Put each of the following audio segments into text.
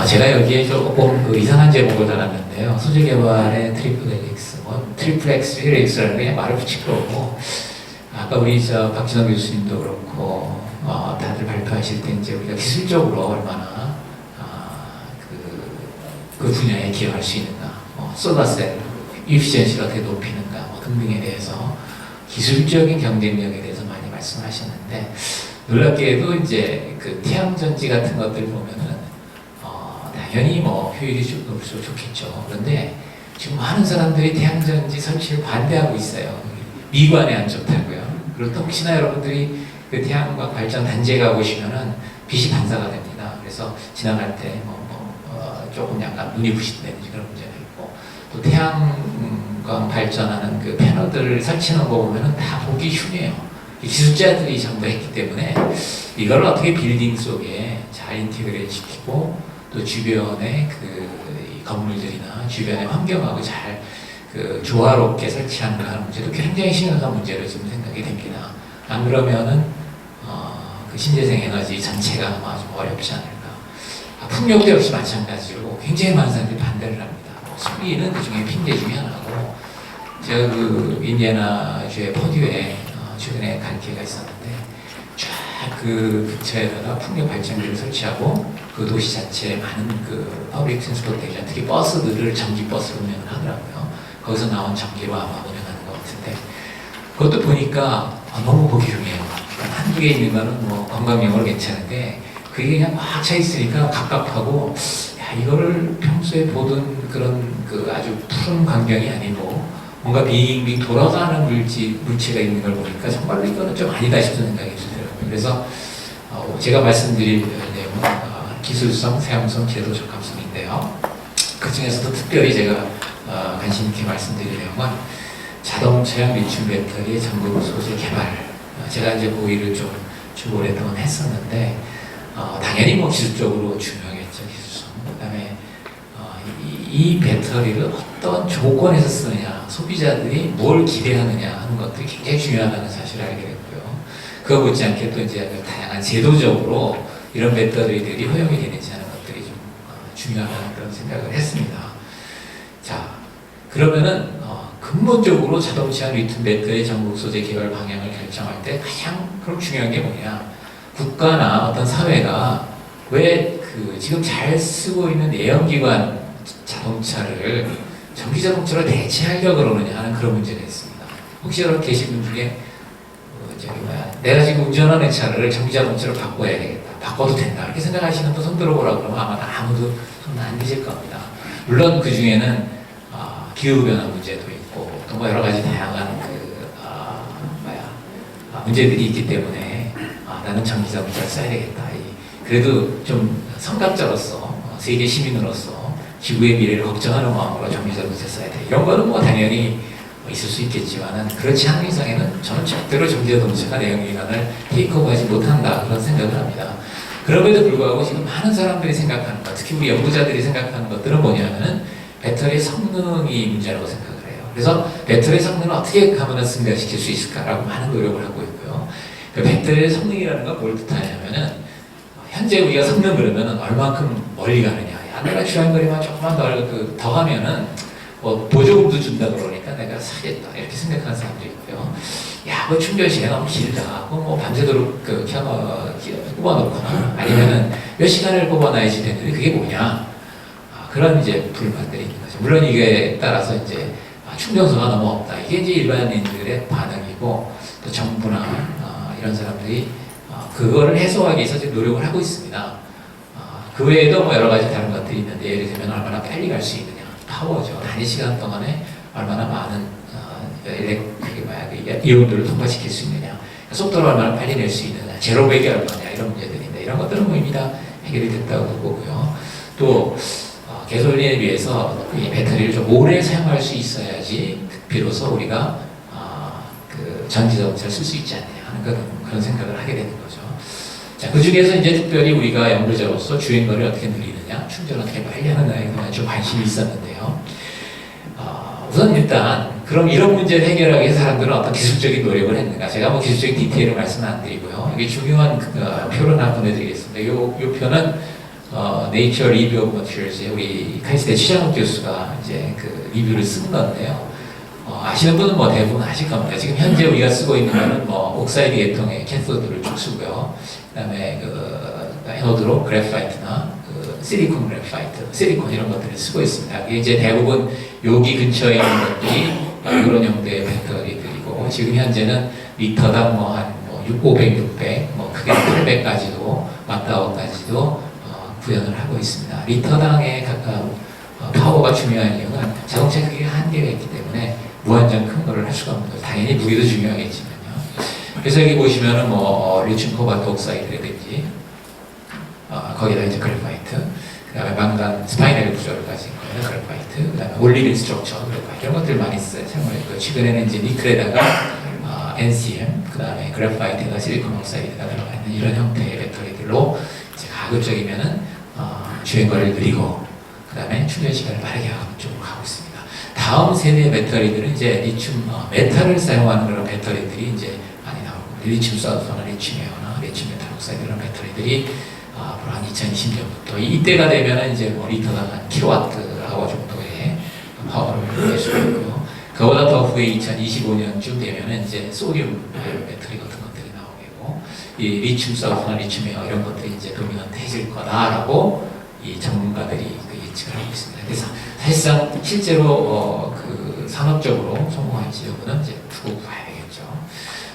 제가 여기에 조금 이상한 제목을 달았는데요. 소재 개발의 트리플 헬릭스, 트리플 X, 헬릭스라는 그냥 말을 붙일 거고, 아까 우리 박진호 교수님도 그렇고, 다들 발표하실 때 이제 우리가 기술적으로 얼마나 그 분야에 기여할 수 있는가, 솔라셀, 이피션시를 어떻게 높이는가 등등에 대해서 기술적인 경쟁력에 대해서 많이 말씀하셨는데, 놀랍게도 이제 그 태양전지 같은 것들 보면은 당연히 효율이 좀 높을수록 좋겠죠. 그런데 지금 많은 사람들이 태양전지 설치를 반대하고 있어요. 미관에 안 좋다고요. 그리고 또 혹시나 여러분들이 그 태양광 발전 단지에 가보시면은 빛이 반사가 됩니다. 그래서 지나갈 때 조금 약간 눈이 부신다든지 그런 문제가 있고, 또 태양광 발전하는 그 패널들을 설치하는 거 보면은 다 보기 흉해요. 기술자들이 전부 했기 때문에 이걸 어떻게 빌딩 속에 잘 인티그레이트 시키고 또 주변의 그 건물들이나 주변의 환경하고 잘 조화롭게 설치하는가 하는 문제도 굉장히 심각한 문제로 지금 생각이 됩니다. 안 그러면은 그 신재생 에너지 전체가 아마 좀 어렵지 않을까. 풍력도 역시 마찬가지로 굉장히 많은 사람들이 반대를 합니다. 소리는 그 중에 핑계 중에 하나고, 제가 그 인디애나주의 퍼듀에 최근에 간 기회가 있었는데, 쫙 그 근처에다가 풍력 발전기를 설치하고 그 도시 자체에 많은 그 퍼블릭 트랜스포테이션, 특히 버스들을 전기 버스로 운영을 하더라고요. 거기서 나온 전기로 아마 운영하는 것 같은데, 그것도 보니까 너무 보기 흉해요. 한두 개 있는 거는 관광용으로 괜찮은데 그게 그냥 꽉 차 있으니까 갑갑하고, 야, 이거를 평소에 보던 그런 그 아주 푸른 광경이 아니고 뭔가 빙빙 돌아가는 물체가 있는 걸 보니까 정말로 이거는 좀 아니다 싶은 생각이 들더라고요. 그래서 제가 말씀드릴 내용은 기술성, 사용성, 제도 적합성인데요. 그 중에서도 특별히 제가 관심 있게 말씀드릴 내용은 자동차용 리튬 배터리의 전국 소재 개발. 제가 이제 그 일을 좀 오랫동안 했었는데, 당연히 기술적으로 중요하겠죠, 기술성. 그 다음에 이 배터리를 어떤 조건에서 쓰느냐, 소비자들이 뭘 기대하느냐 하는 것들이 굉장히 중요하다는 사실을 알게 됐고요. 그거 못지않게 또 이제 다양한 제도적으로 이런 배터리들이 허용이 되는지 하는 것들이 좀 중요하다는 그런 생각을 했습니다. 자, 그러면은 근본적으로 자동차 리튬 배터리 전국 소재 개발 방향을 결정할 때 가장 그럼 중요한 게 뭐냐? 국가나 어떤 사회가 왜 지금 잘 쓰고 있는 내연기관 자동차를 전기 자동차로 대체하려고 그러느냐 하는 그런 문제가 있습니다. 혹시 여러분 계신 분 중에 내가 지금 운전하는 차를 전기 자동차로 바꿔야 되겠다, 바꿔도 된다 이렇게 생각하시는 분 손 들어보라 그러면 아마 아무도 손 안 드실 겁니다. 물론 그 중에는 기후변화 문제도 있고 또 여러 가지 다양한 문제들이 있기 때문에 나는 전기 자동차를 써야 되겠다. 그래도 좀 성각자로서 세계 시민으로서 지구의 미래를 걱정하는 마음으로 전기 자동차 써야 돼. 이런 거는 당연히 있을 수 있겠지만은 그렇지 않은 이상에는 저는 절대로 전기 자동차가 내연기관을 테이크오버하지 못한다 그런 생각을 합니다. 그럼에도 불구하고 지금 많은 사람들이 생각하는 것, 특히 우리 연구자들이 생각하는 것들은 뭐냐면은 배터리 성능이 문제라고 생각을 해요. 그래서 배터리 성능을 어떻게 하면 증가시킬 수 있을까라고 많은 노력을 하고 있고요. 그 배터리의 성능이라는 건 뭘 뜻하냐면은 현재 우리가 성능 그러면은 얼만큼 멀리 가느냐. 야, 내가 주행거리만 조금만 더 가면은 보조금도 준다 그러니까 내가 사겠다 이렇게 생각하는 사람도 있고요. 야, 그 충전 시간 너무 길다. 밤새도록 꼽아놓거나 아니면은 몇 시간을 꼽아놔야지 되는데 그게 뭐냐? 그런 이제 불만들이 있는 거죠. 물론 이게 따라서 이제 충전소가 너무 없다. 이게 이제 일반인들의 반응이고, 또 정부나 이런 사람들이 그거를 해소하기 위해서 지금 노력을 하고 있습니다. 그 외에도 여러 가지 다른 것들이 있는데, 예를 들면 얼마나 빨리 갈 수 있느냐, 파워죠. 단위 시간 동안에 얼마나 많은 이온들을 통과시킬 수 있느냐, 속도를 얼마나 빨리 낼 수 있느냐, 제로백이 얼마냐 이런 문제들인데 이런 것들은 이미 다 해결이 됐다고 보고요. 또 개솔린에 비해서 이 배터리를 좀 오래 사용할 수 있어야지 비로소 우리가 전기자동차를 쓸 수 있지 않느냐 하는 그런 생각을 하게 되는 거죠. 자, 그 중에서 이제 특별히 우리가 연구자로서 주행거리를 어떻게 늘리느냐, 충전을 어떻게 빨리 하느냐에 대한 좀 관심이 있었는데요. 우선 일단 그럼 이런 문제를 해결하기 위해서 사람들은 어떤 기술적인 노력을 했는가? 제가 기술적인 디테일을 말씀은 안 드리고요. 이게 중요한 표를 하나 보내드리겠습니다. 요 표는 Nature Review of Materials에 우리 카이스트 최장욱 교수가 이제 그 리뷰를 쓴 건데요. 아시는 분은 뭐 대부분 아실 겁니다. 지금 현재 우리가 쓰고 있는 거는 뭐 옥사이드 계통의 캐소드를 쭉 쓰고요. 그다음에 그 에노드로 그래파이트나 그 실리콘 그래파이트, 실리콘 이런 것들을 쓰고 있습니다. 이게 이제 대부분 여기 근처에 있는 것들이 이런 용도의 배터리들이고 지금 현재는 리터당 뭐한 500, 600, 뭐 크게 800까지도 맞다워까지도 구현을 하고 있습니다. 리터당에 가까운 파워가 중요한 이유는 자동차 크기가 한계가 있기 때문에 무한정 큰 거를 할 수가 없는 거죠. 당연히 무게도 중요하겠지만요. 그래서 여기 보시면은 뭐 리튬 코발트 옥사이드라든지 거기다 이제 그래파이트, 그다음에 망간 스파이널 구조를 가진 거예요. 그래파이트, 그다음에 올리린 스트럭처 그래파이트 이런 것들 많이 사용했고요. 최근에는 이제 니켈에다가 NCM, 그다음에 그래파이트에다 실리콘 옥사이드가 들어가 있는 이런 형태의 배터리들로 이제 가급적이면은 주행거리를 느리고 그다음에 충전 시간을 빠르게 하는 쪽으로 가고 있습니다. 다음 세대의 배터리들은 이제 리튬 메탈을 사용하는 그런 배터리들이 이제 많이 나오고 리튬 사우스나 리튬 에어나 리튬 메탈 옥사이드 이런 배터리들이 앞으로 한 2020년부터 이때가 되면은 이제 뭐 리터당 한 킬로와트 아워 정도의 파워를 낼 수가 있고요. 그보다 더 후에 2025년쯤 되면은 이제 소디움 배터리 같은 것들이 나오고 이 리튬 사우스나 리튬 에어 이런 것들이 이제 도미넌트해질 거다라고 이 전문가들이 예측을 하고 있습니다. 그래서 사실상 실제로 그 산업적으로 성공할지 여부는 이제 두고 봐야 되겠죠.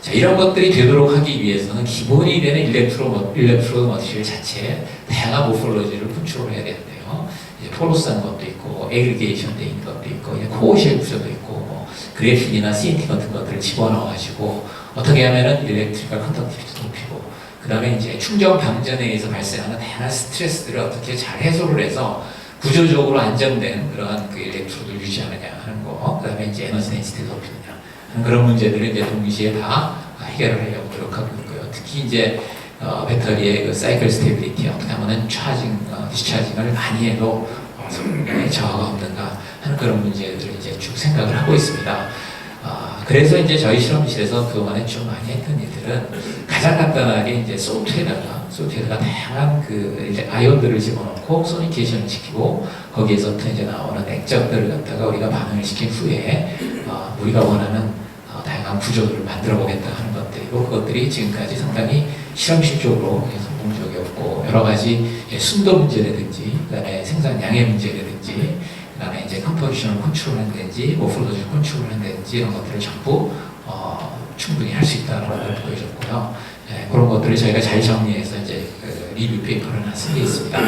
자, 이런 것들이 되도록 하기 위해서는 기본이 되는 일렉트로 머티리얼 자체에 다양한 모폴로지를 분출을 해야 되는데요. 이제 포로스한 것도 있고, 에그리게이션 돼 있는 것도 있고, 코어쉘 구조도 있고, 뭐 그래핀이나 CNT 같은 것들을 집어넣어가지고 어떻게 하면은 일렉트리컬 컨덕티비티도 높이고, 그 다음에 이제 충전 방전에 의해서 발생하는 다양한 스트레스들을 어떻게 잘 해소를 해서 구조적으로 안정된 그러한 그 일렉트로드를 유지하느냐 하는 거, 그 다음에 이제 에너지 덴시티를 높이느냐 하는 그런 문제들을 이제 동시에 다 해결을 하려고 노력하고 있고요. 특히 이제 배터리의 그 사이클 스테빌리티, 어떻게 하면은 차징, 디스차징을 많이 해도 성능에 저하가 없는가 하는 그런 문제들을 이제 쭉 생각을 하고 있습니다. 그래서 이제 저희 실험실에서 그동안에 좀 많이 했던 일들은 가장 간단하게 이제 소프트에다가 다양한 그 이제 아이온들을 집어넣고 소니케이션을 시키고 거기에서부터 이제 나오는 액정들을 갖다가 우리가 반응을 시킨 후에 우리가 원하는 다양한 구조들을 만들어 보겠다 하는 것들이고 그것들이 지금까지 상당히 실험실적으로 성공적이었고 여러 가지 순도 문제라든지 그다음에 생산량의 문제라든지 그다음에 이제 컴포지션을 컨트롤한다든지 모플로지를 컨트롤한다든지 이런 것들을 전부 충분히 할 수 있다는 걸 보여줬고요. 그런 것들을 저희가 잘 정리해서 이제 그 리뷰 페이퍼를 하나 쓴 게 있습니다.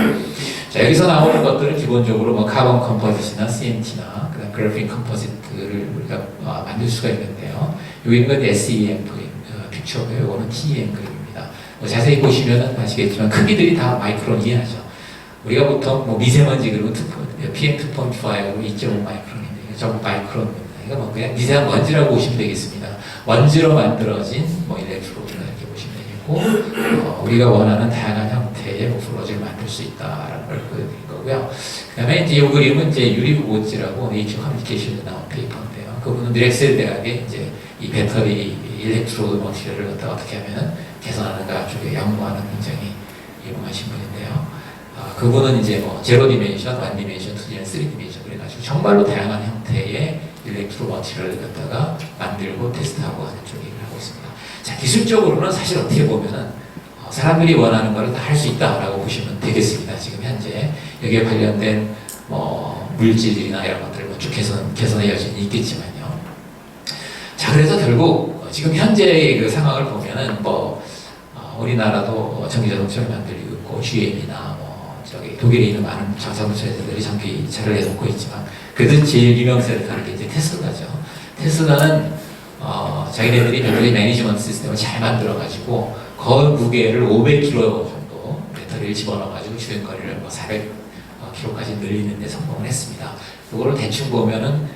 자, 여기서 나오는 것들은 기본적으로 뭐 카본 컴포지트나 CNT나 그다음 그래핀 컴포지트를 우리가 만들 수가 있는데요. 여기 있는 건 SEM 픽처고요. 이거는 TEM 그림입니다. 뭐 자세히 보시면은 아시겠지만 크기들이 다 마이크론 이하죠. 우리가 보통 뭐 미세먼지 그리고 PM2.5로 2.5 마이크론인데 전부 마이크론입니다. 이거 뭐 그냥 미세한 먼지라고 보시면 되겠습니다. 먼지로 만들어진 뭐 일렉트로드라 이렇게 보시면 되겠고 우리가 원하는 다양한 형태의 모플로지를 만들 수 있다라는 걸 보여드린 거고요. 그다음에 이제 이 그림은 이제 유리 구보지라고 네이처 커뮤니케이션에 나온 페이퍼인데요. 그분은 드렉셀 대학에 이제 이 배터리 일렉트로드 머티리얼을 갖다 어떻게 하면은 개선하는가 쪽에 연구하는 굉장히 유명하신 분인데요. 그분은 이제 뭐 제로 디멘션, 원 디멘션, 투 디멘션, 쓰리 디멘션 그래가지고 정말로 다양한 형태의 일렉트로 머티리얼을 갖다가 만들고 테스트하고 하는 쪽 일을 하고 있습니다. 자, 기술적으로는 사실 어떻게 보면은 사람들이 원하는 것을 다 할 수 있다라고 보시면 되겠습니다. 지금 현재 여기에 관련된 뭐 물질이나 이런 것들을 뭐 쭉 개선의 여진이 있겠지만요. 자, 그래서 결국 지금 현재의 그 상황을 보면은 뭐 우리나라도 전기자동차를 만들고 있고 GM이나 뭐 저기 독일에 있는 많은 자동차 회사들이 전기차를 내놓고 있지만 그래도 제일 유명세를 타는 게 이제 테슬라죠. 테슬라는 자기네들이 배터리 매니지먼트 시스템을 잘 만들어가지고 거의 무게를 500kg 정도 배터리를 집어넣어가지고 주행거리를 뭐 400km까지 늘리는 데 성공을 했습니다. 그거를 대충 보면은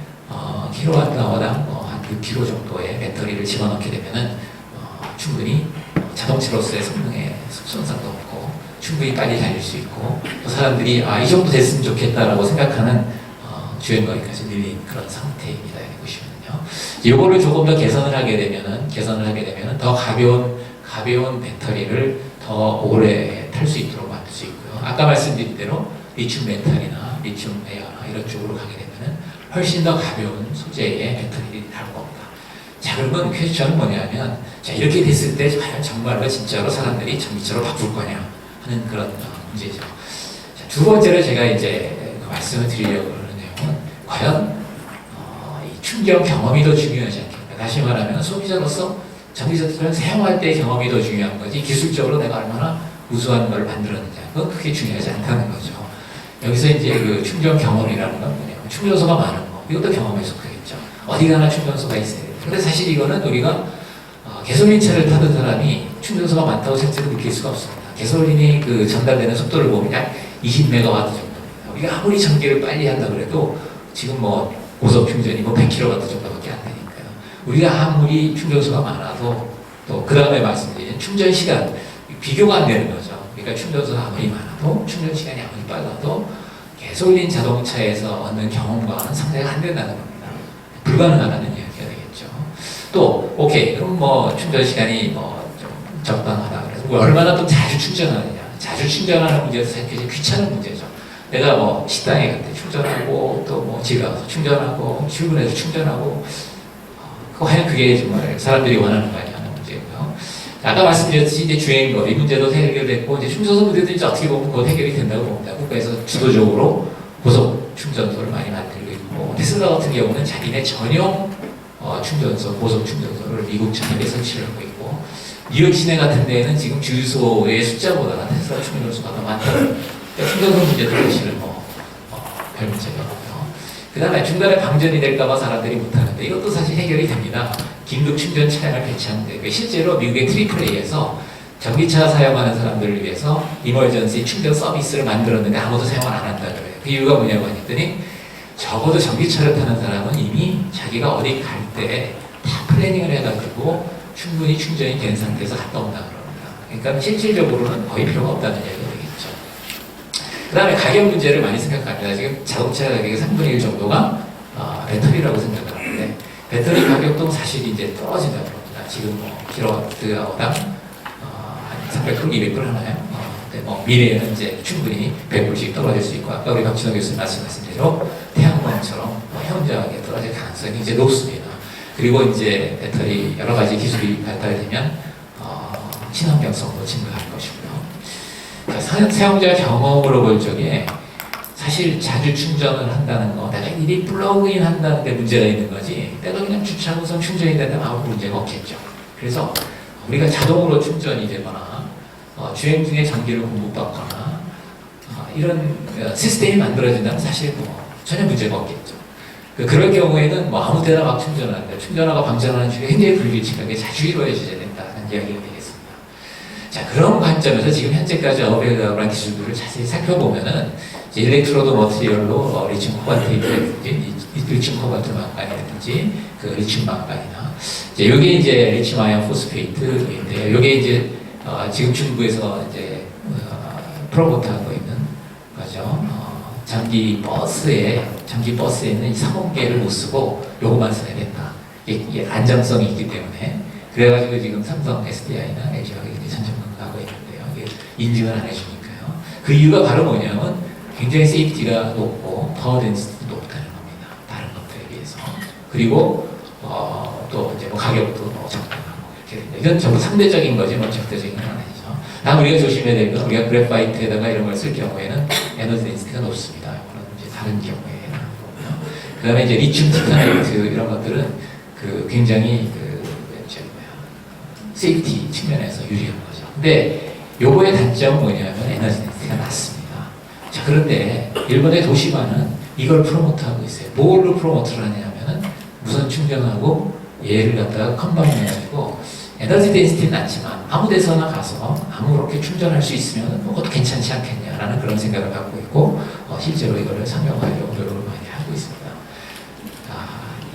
킬로와트아워당 한 6kg 정도의 배터리를 집어넣게 되면은 충분히 자동차로서의 성능에 손상도 없고 충분히 빨리 달릴 수 있고 또 사람들이 이 정도 됐으면 좋겠다라고 생각하는 주행거리까지 늘린 그런 상태입니다. 여기 보시면요. 이거를 조금 더 개선을 하게 되면은 더 가벼운 배터리를 더 오래 탈 수 있도록 만들 수 있고요. 아까 말씀드린 대로 리튬 메탈이나 리튬 에어나 이런 쪽으로 가게 되면은 훨씬 더 가벼운 소재의 배터리들이 나올 겁니다. 자, 그러면 퀘스천은 뭐냐면, 자, 이렇게 됐을 때 과연 정말로 진짜로 사람들이 전기차로 바꿀 거냐 하는 그런 문제죠. 자, 두 번째로 제가 이제 그 말씀을 드리려고 하는 내용은 과연 이 충전 경험이 더 중요하지 않겠까. 다시 말하면 소비자로서 전기차를 사용할 때 경험이 더 중요한 거지 기술적으로 내가 얼마나 우수한 걸 만들었느냐 그건 크게 중요하지 않다는 거죠. 여기서 이제 그 충전 경험이라는 건 뭐냐면 충전소가 많은 거 이것도 경험에 속하겠죠. 어디 가나 충전소가 있어야 돼요. 근데 사실 이거는 우리가 가솔린 차를 타던 사람이 충전소가 많다고 실제로 느낄 수가 없습니다. 가솔린이 그 전달되는 속도를 보면 약 20메가와트 정도입니다. 우리가 아무리 전기를 빨리 한다 그래도 지금 뭐 고속 충전이 뭐 100kW 정도밖에 안 되니까요. 우리가 아무리 충전소가 많아도 또 그 다음에 말씀드린 충전 시간 비교가 안 되는 거죠. 그러니까 충전소가 아무리 많아도 충전 시간이 아무리 빨라도 가솔린 자동차에서 얻는 경험과는 상대가 안 된다는 겁니다. 불가능하다는 이야기가 되겠죠. 또 오케이 그럼 뭐 충전 시간이 뭐 좀 적당하다 그래서 뭐 얼마나 또 자주 충전하느냐. 자주 충전하는 문제도 사실 귀찮은 문제죠. 내가 뭐 식당에 갈 때 충전하고 또 뭐 집에 가서 충전하고 출근해서 충전하고 과연 그게 정말 사람들이 원하는 거 아니야 하는 문제고요. 아까 말씀드렸듯이 이제 주행거리 문제도 해결됐고 이제 충전소 문제도 이제 어떻게 보면 곧 해결이 된다고 봅니다. 국가에서 주도적으로 고속 충전소를 많이 만들고 있고 테슬라 같은 경우는 자기네 전용 충전소, 고속 충전소를 미국 전역에 설치를 하고 있고 뉴욕 시내 같은 데에는 지금 주유소의 숫자보다 테슬라 충전소가 더 많다는 그러니까 충전소 문제도 사실은 별 문제가 없고요. 그 다음에 중간에 방전이 될까봐 사람들이 못하는데 이것도 사실 해결이 됩니다. 긴급 충전 차량을 배치하는데 실제로 미국의 AAA에서 전기차 사용하는 사람들을 위해서 이머전시 충전 서비스를 만들었는데 아무도 사용을 안 한다 그래요. 그 이유가 뭐냐고 했더니 적어도 전기차를 타는 사람은 이미 자기가 어디 갈 때 다 플래닝을 해가지고 충분히 충전이 된 상태에서 갔다 온다 그럽니다. 그러니까 실질적으로는 거의 필요가 없다는 얘기가 되겠죠. 그 다음에 가격 문제를 많이 생각합니다. 지금 자동차 가격의 3분의 1 정도가 배터리라고 생각을 하는데 배터리 가격도 사실 이제 떨어진다고 합니다. 지금 뭐 킬로와트당 한 300불, 200불 하나요? 근데 뭐 미래에는 이제 충분히 100불씩 떨어질 수 있고 아까 우리 박진호 교수님 말씀하신 대로 태양광처럼 현저하게 떨어질 가능성이 이제 높습니다. 그리고 이제 배터리 여러 가지 기술이 발달되면 친환경성도 증가할 것이고요. 자, 사용자 경험으로 볼 적에 사실 자주 충전을 한다는 거, 내가 일이 플러그인 한다는 데 문제가 있는 거지, 내가 그냥 주차하고선 충전이 된다면 아무 문제가 없겠죠. 그래서 우리가 자동으로 충전이 되거나 주행 중에 전기를 공급받거나 이런 시스템이 만들어진다면 사실 뭐 전혀 문제가 없겠죠. 그럴 경우에는 뭐 아무 때나 막 충전하는데 충전하고 방전하는 중에 굉장히 불규칙하게 자주 이루어져야 된다는 이야기가 되겠습니다. 자, 그런 관점에서 지금 현재까지 어베이더블한 기술들을 자세히 살펴보면은 일렉트로드 머티리얼로 리튬 코발트이라든지 리튬 코발트 망간이라든지 그 리튬 망간이나 이제 요게 이제 리튬 아이언 포스페이트인데요. 요게 이제 지금 중부에서 이제 프로모트하고 있는 거죠. 전기 버스에는 이 사공계를 못 쓰고 요거만 써야 된다. 이게 안정성이 있기 때문에 그래가지고 지금 삼성, SDI나 LG가 이제 전전긍긍하고 있는데요. 이게 인증을 안 해주니까요. 그 이유가 바로 뭐냐면 굉장히 세이프티가 높고 파워 덴시티도 높다는 겁니다. 다른 것들에 비해서. 그리고 또 이제 뭐 가격도 적당하고 이렇게 됩니다. 이건 전부 상대적인 거지 뭐 절대적인 건 아니죠. 다음 우리가 조심해야 될 건 우리가 그래파이트에다가 이런 걸 쓸 경우에는 에너지 덴시티가 높습니다. 이거는 이제 다른 경우에 하는 거고요. 그 다음에 이제 리튬 티타나이트 이런 것들은 그 굉장히 세이프티 측면에서 유리한 거죠. 근데 요거의 단점은 뭐냐면 에너지 덴시티가 낮습니다. 자, 그런데 일본의 도시바는 이걸 프로모트하고 있어요. 뭘로 프로모트를 하냐면은 무선 충전하고 얘를 갖다가 컴바인 해가지고 에너지 덴시티는 낮지만 아무 데서나 가서 아무렇게 충전할 수 있으면 그것도 괜찮지 않겠냐라는 그런 생각을 갖고 있고 실제로 이거를 상용하려고 노력을 많이 하고 있습니다.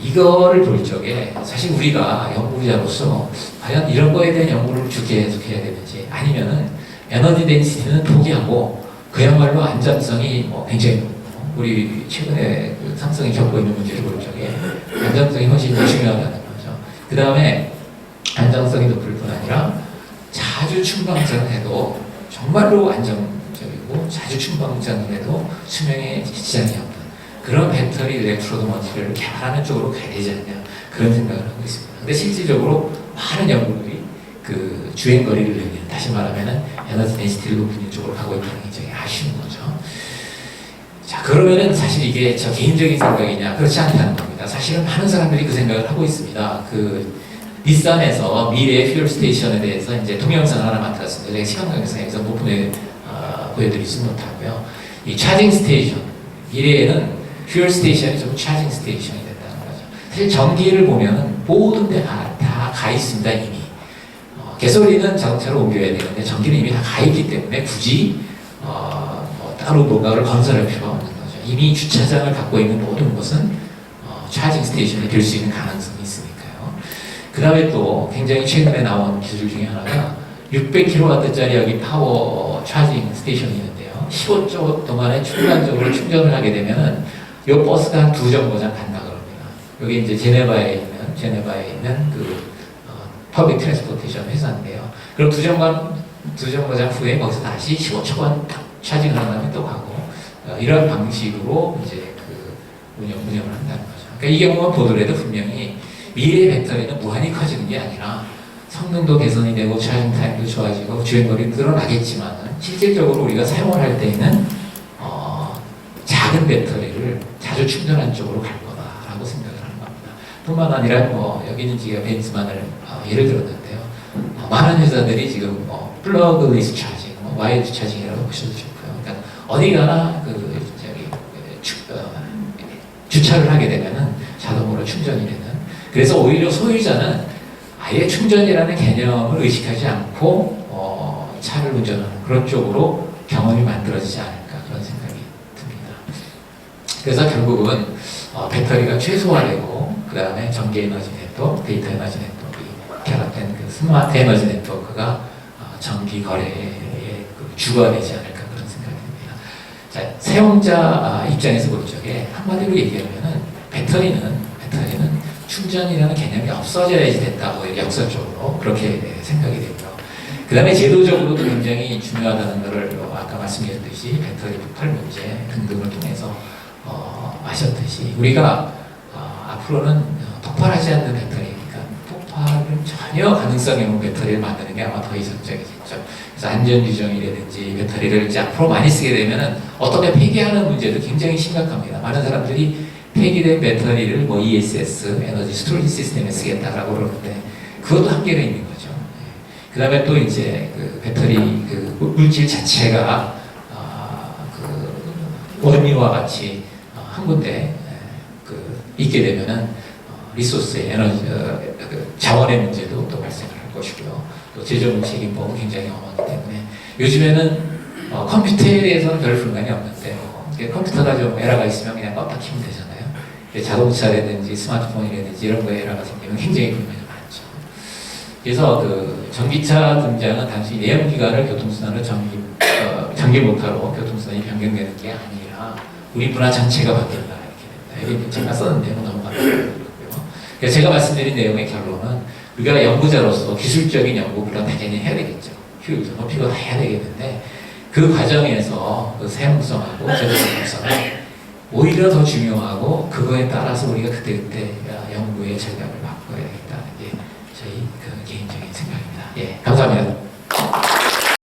이거를 볼 적에 사실 우리가 연구자로서 과연 이런 거에 대한 연구를 계속해야 되는지 아니면은 에너지 덴시티는 포기하고 그야말로 안전성이 뭐 굉장히 높고 우리 최근에 그 삼성이 겪고 있는 문제를 볼 적에 안전성이 훨씬 더 중요하다는 거죠. 그 다음에 안정성이 높을 뿐 아니라 자주 충방전을 해도 정말로 안정적이고 자주 충방장을 해도 수명에 지장이 없는 그런 배터리 일렉트로드 먼지를 개발하는 쪽으로 가야 되지 않냐 그런 생각을 하고 있습니다. 근데 실질적으로 많은 연구들이 그 주행거리를 늘리는, 다시 말하면은 에너지 덴시티를 높이는 쪽으로 가고 있다는 게 굉장히 아쉬운 거죠. 자, 그러면은 사실 이게 저 개인적인 생각이냐? 그렇지 않다는 겁니다. 사실은 많은 사람들이 그 생각을 하고 있습니다. 그 닛산에서 미래의 퓨얼 스테이션에 대해서 이제 동영상 하나 만들었습니다. 제가 시간 관계상에서 못 보여드리지 못하고요. 이 차징 스테이션, 미래에는 퓨얼 스테이션이 좀 차징 스테이션이 된다는 거죠. 사실 전기를 보면 모든 데 다 가 있습니다, 이미. 가솔린은 자동차로 옮겨야 되는데 전기는 이미 다 가 있기 때문에 굳이 따로 뭔가를 건설할 필요가 없는 거죠. 이미 주차장을 갖고 있는 모든 곳은 차징 스테이션이 될 수 있는 가능성이 있으니까요. 그 다음에 또 굉장히 최근에 나온 기술 중에 하나가 600kW짜리 여기 파워 차징 스테이션이 있는데요. 15초 동안에 중간적으로 충전을 하게 되면은 이 버스가 한 2정거장 간다 그럽니다. 여기 이제 제네바에 있는 그 퍼블릭 트랜스포테이션 회사인데요. 그럼 두 정거장 후에 거기서 다시 15초간 차징을 한 다음에 또 가고 이런 방식으로 이제 그 운영을 한다는 거죠. 그러니까 이 경우만 보더라도 분명히 미래의 배터리는 무한히 커지는 게 아니라 성능도 개선이 되고 차징 타임도 좋아지고 주행거리도 늘어나겠지만 실질적으로 우리가 사용을 할 때에는 작은 배터리를 자주 충전하는 쪽으로 갈 거다라고 생각을 하는 겁니다. 뿐만 아니라 여기는 제가 벤츠만을 예를 들었는데요. 많은 회사들이 지금 플러그리스 차징, 와이드 차징이라고 보셔도 좋고요. 그러니까 어디 가나 주차를 하게 되면은 자동으로 충전이 되는. 그래서 오히려 소유자는 아예 충전이라는 개념을 의식하지 않고 차를 운전하는 그런 쪽으로 경험이 만들어지지 않을까 그런 생각이 듭니다. 그래서 결국은 배터리가 최소화되고 그 다음에 전기 에너지 네트워크, 데이터 에너지 네트워크가 결합된 그 스마트 에너지 네트워크가 전기 거래의 주가 되지 않을까 그런 생각이 듭니다. 자, 사용자 입장에서 볼 적에 한마디로 얘기하면은 배터리는 충전이라는 개념이 없어져야지 된다고 역사적으로 그렇게 생각이 되고요. 그 다음에 제도적으로도 굉장히 중요하다는 것을 아까 말씀드렸듯이 배터리 폭발 문제 등등을 통해서 아셨듯이 우리가 앞으로는 폭발하지 않는 배터리, 그러니까 폭발을 전혀 가능성이 없는 배터리를 만드는 게 아마 더 이상적이겠죠. 그래서 안전 규정이라든지 배터리를 이제 앞으로 많이 쓰게 되면은 어떻게 폐기하는 문제도 굉장히 심각합니다. 많은 사람들이 폐기된 배터리를 ESS, 에너지 스토리지 시스템에 쓰겠다라고 그러는데 그것도 한계가 있는 거죠. 그 다음에 또 이제 그 배터리 그 물질 자체가 그 원유와 같이 한 군데 있게 되면은 리소스의 에너지, 자원의 문제도 또 발생을 할 것이고요. 또 재정 책임법은 굉장히 엄하기 때문에 요즘에는 컴퓨터에 대해서는 별 불만이 없는데 컴퓨터가 좀 에러가 있으면 그냥 껐다 키면 되잖아요. 자동차라든지 스마트폰이라든지 이런 거에 에러가 생기면 굉장히 불만이 많죠. 그래서 그 전기차 등장은 단순히 내연기관을 교통수단으로 전기 모터로 교통수단이 변경되는 게 아니라 우리 문화 전체가 바뀐다 이렇게 됩니다. 여기 제가 썼는데요, 넘어가고요. 그래서 제가 말씀드린 내용의 결론은 우리가 연구자로서 기술적인 연구 물론 당연히 해야 되겠죠. 효율도 높이고 다 해야 되겠는데 그 과정에서 그 사용성하고 제도성을 오히려 더 중요하고 그거에 따라서 우리가 그때그때 연구의 전략을 바꿔야 되겠다는 게 저희 그 개인적인 생각입니다. 예, 감사합니다.